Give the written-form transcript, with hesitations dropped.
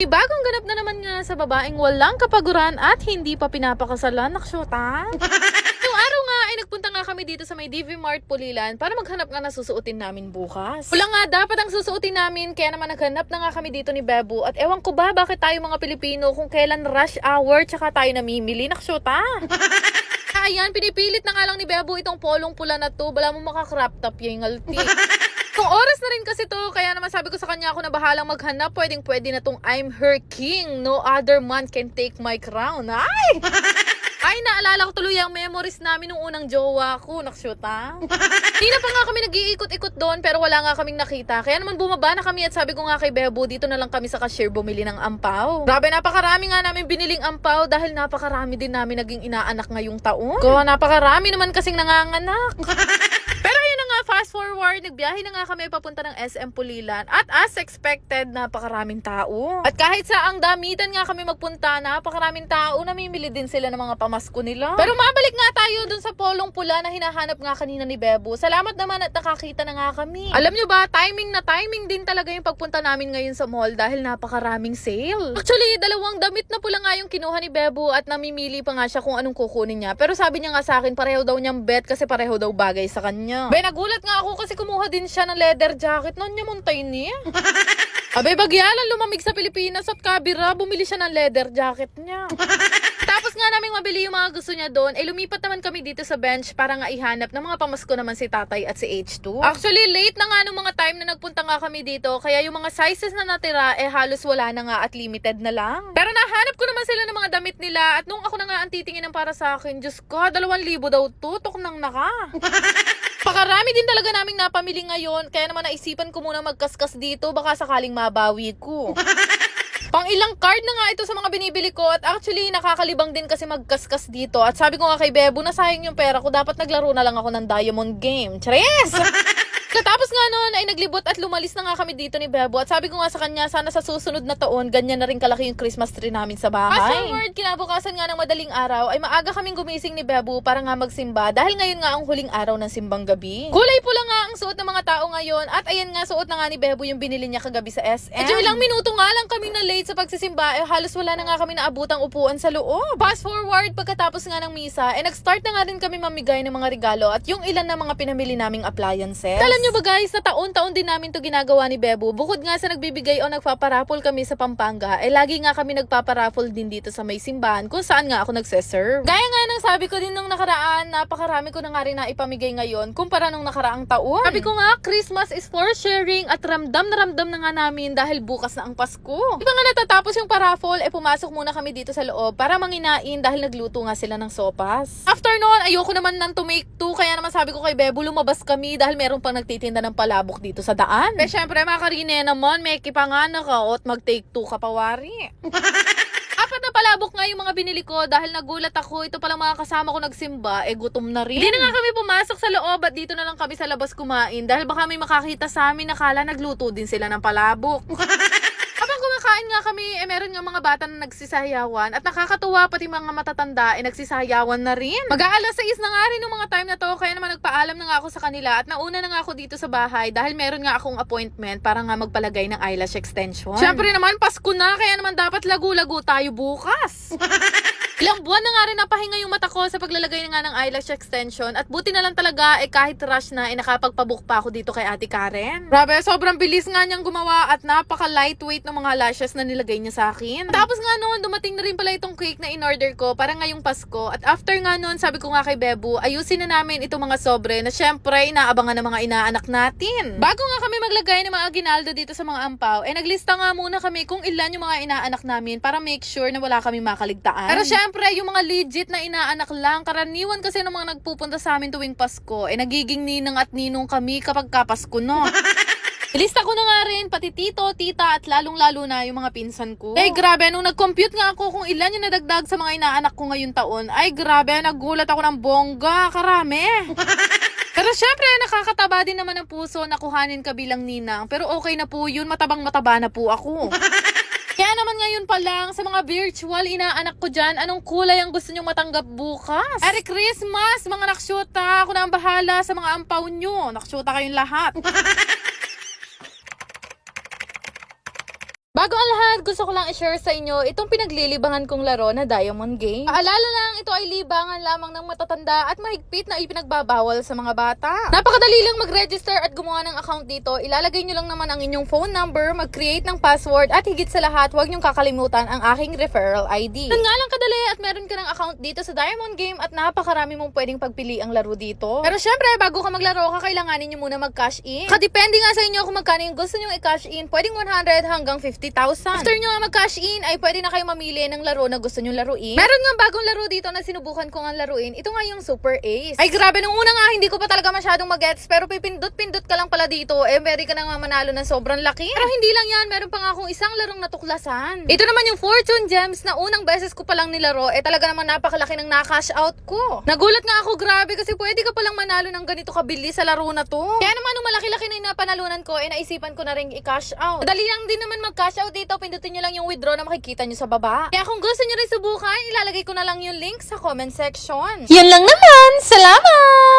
Bagong ganap na naman nga sa babaeng walang kapaguran at hindi pa pinapakasalan, naksyota. Yung araw nga ay nagpunta nga kami dito sa may DV Mart Pulilan para maghanap nga na susuotin namin bukas. Wala nga dapat ang susuotin namin, kaya naman naghanap na nga kami dito ni Bebo. At ewan ko ba bakit tayo mga Pilipino kung kailan rush hour tsaka tayo namimili, naksyota. Ayan, pinipilit na nga lang ni Bebo itong polong pula na to. Bala mo makakrop top yung ngalti. Kung oras na rin kasi to, kaya naman sabi ko sa kanya ako na bahalang maghanap. Pwede na tong I'm her king. No other man can take my crown. Ay! Ay, naalala ko tuloy ang memories namin nung unang jowa ko. Naksyuta. Di na pa nga kami nag-iikot-ikot doon pero wala nga kaming nakita. Kaya naman bumaba na kami at sabi ko nga kay Bebo, dito na lang kami sa cashier bumili ng ampaw. Grabe, napakarami nga namin biniling ampaw dahil napakarami din namin naging inaanak ngayong taon. Ko, napakarami naman kasing nanganganak. Pero yun na nga, fast forward, nagbiyahe na nga kami papunta ng SM Pulilan at as expected, napakaraming tao. At kahit sa ang damitan nga kami magpunta, napakaraming tao, namimili din sila ng mga pamasko nila. Pero mabalik nga tayo dun sa polong pula na hinahanap nga kanina ni Bebo. Salamat naman at nakakita na nga kami. Alam nyo ba, timing na timing din talaga yung pagpunta namin ngayon sa mall dahil napakaraming sale. Actually, dalawang damit na pula nga yung kinuha ni Bebo at namimili pa nga siya kung anong kukunin niya. Pero sabi niya nga sa akin, pareho daw niyang bet kasi pareho daw bagay sa kanya. Be, nagulat nga ako kasi kumuha din siya ng leather jacket. Noon niya muntay niya. Abay, bagyalan lumamig sa Pilipinas at kabira, bumili siya ng leather jacket niya. Tapos nga naming mabili yung mga gusto niya doon, lumipat naman kami dito sa bench para nga ihanap ng mga pamasko naman si tatay at si H2. Actually, late na nga nung mga time na nagpunta nga kami dito, kaya yung mga sizes na natira, halos wala na nga at limited na lang. Pero nahanap ko naman sila ng mga damit nila at nung ako na nga ang titingin ng para sa akin, Diyos ko, 2,000 daw tutok nang naka. Pakarami din talaga naming napamili ngayon, kaya naman naisipan ko muna magkaskas dito, baka sakaling mabawi ko. Pang ilang card na nga ito sa mga binibili ko at actually nakakalibang din kasi magkaskas dito. At sabi ko nga kay Bebo na sayang yung pera ko, dapat naglaro na lang ako ng Diamond Game. Chares! Katapos nga noon ay naglibot at lumalis na nga kami dito ni Bebo at sabi ko nga sa kanya sana sa susunod na taon ganyan na rin kalaki yung Christmas tree namin sa bahay. Fast forward, kinabukasan nga ng madaling araw ay maaga kaming gumising ni Bebo para nga magsimba dahil ngayon nga ang huling araw ng simbang gabi. Kulay pula nga ang suot ng mga tao ngayon at ayan nga suot na nga ni Bebo yung binili niya kagabi sa SM. Medyo ilang minuto nga lang kaming na late sa pagsisimba halos wala na nga kami naabutang upuan sa loob. Fast forward, pagkatapos nga ng misa nag-start na nga rin kami mamigay ng mga regalo at yung ilan na mga pinamili naming appliances. Alam nyo ba guys, na taon-taon din namin to ginagawa ni Bebo. Bukod nga sa nagbibigay o nagpaparapol kami sa Pampanga, lagi nga kami nagpaparapol din dito sa may simbahan kung saan nga ako nagseserve. Gaya nga nang sabi ko din nung nakaraan, napakarami ko na nga rin na ipamigay ngayon kumpara nung nakaraang taon. Sabi ko nga, Christmas is for sharing at ramdam na nga namin dahil bukas na ang Pasko. Di ba nga natatapos yung paraffol, pumasok muna kami dito sa loob para manginain dahil nagluto nga sila ng sopas. After noon, ayoko naman nang to make two, kaya naman sabi ko kay Bebo, lumabas kami dahil meron pang nagtitinda ng palabok dito sa daan. Pero syempre, makarine naman, may kipangana ka at mag-take two ka pawari. Apat na palabok nga yung mga binili ko dahil nagulat ako. Ito palang mga kasama ko nagsimba, gutom na rin. Hindi na nga kami pumasok sa loob at dito na lang kami sa labas kumain dahil baka may makakita sa amin nakala nagluto din sila ng palabok. Habang kumakain nga kami, meron nga mga bata na nagsisayawan at nakakatuwa pati mga matatanda nagsisayawan na rin. Mag-aalas 6 na nga rin ng mga time na to kaya naman nagpaalam na nga ako sa kanila at nauna na nga ako dito sa bahay dahil meron nga akong appointment para nga magpalagay ng eyelash extension. Syempre naman, Pasko na kaya naman dapat lagu-lagu tayo bukas. Ilang buwan na nga rin napahinga yung mata ko sa paglalagay na nga ng eyelash extension at buti na lang talaga kahit rush na nakapagpabook pa ako dito kay Ate Karen. Grabe, sobrang bilis nga niyang gumawa at napaka lightweight ng mga lashes na nilagay niya sa akin. Tapos nga noon, dumating na rin pala itong cake na in-order ko para ngayong Pasko at after nga noon, sabi ko nga kay Bebo, ayusin na namin itong mga sobre na syempre inaabangan ng mga inaanak natin. Bago nga kami maglagay ng mga aginaldo dito sa mga ampaw, naglista nga muna kami kung ilan yung mga inaanak namin para make sure na wala kami makaligtaan. Pero syempre, yung mga legit na inaanak lang, karaniwan kasi ng mga nagpupunta sa amin tuwing Pasko, nagiging ninang at ninong kami kapag kapasko, no? Ilista ko na nga rin, pati tito, tita, at lalong-lalo na yung mga pinsan ko. Grabe, nung nag-compute nga ako kung ilan yung nadagdag sa mga inaanak ko ngayong taon, grabe, nagulat ako ng bongga, karami. Pero syempre, nakakataba din naman ang puso na kuhanin ka bilang ninang. Pero okay na po yun, matabang-mataba na po ako. Kaya naman ngayon pa lang, sa mga virtual inaanak ko dyan, anong kulay ang gusto nyong matanggap bukas? Merry Christmas, mga naksyota! Ako na ang bahala sa mga ampaw nyo. Naksyota kayong lahat. Bago ang lahat, lahat, gusto ko lang i-share sa inyo itong pinaglilibangan kong laro na Diamond Game. Paalala lang, ito ay libangan lamang ng matatanda at mahigpit na ipinagbabawal sa mga bata. Napakadali lang mag-register at gumawa ng account dito. Ilalagay nyo lang naman ang inyong phone number, mag-create ng password at higit sa lahat, huwag nyong kakalimutan ang aking referral ID. Yan nga lang kadali at meron ka ng account dito sa Diamond Game at napakarami mong pwedeng pagpili ang laro dito. Pero syempre, bago ka maglaro, kakailanganin nyo muna mag-cash in. Kadepende nga sa inyo kung magkano yung gusto nyong i-cash in. Pwedeng 100 hanggang 50,000. After nyo nga mag-cash in, ay pwede na kayo mamili ng laro na gusto nyong laruin. Meron nga bagong laro dito na sinubukan ko nga laruin. Ito nga yung Super Ace. Ay grabe, nung una nga hindi ko pa talaga masyadong mag-gets, pero pipindot-pindot ka lang pala dito, pwede ka na nga manalo ng sobrang laki. Pero hindi lang yan, meron pa nga akong isang larong natuklasan. Ito naman yung Fortune Gems na unang beses ko palang nilaro, talaga naman napakalaki ng na-cash out ko. Nagulat nga ako, grabe, kasi pwede ka palang manalo ng ganito kabili sa laro na to. Kaya naman nung malaki-laki na yung napanalunan ko, naisipan ko na rin i-cash out. Madali lang din naman mag-cash out dito, pindutin nyo lang yung withdraw na makikita nyo sa baba. Kaya kung gusto nyo rin subukan, ilalagay ko na lang yung link sa comment section. Yan lang naman! Salamat!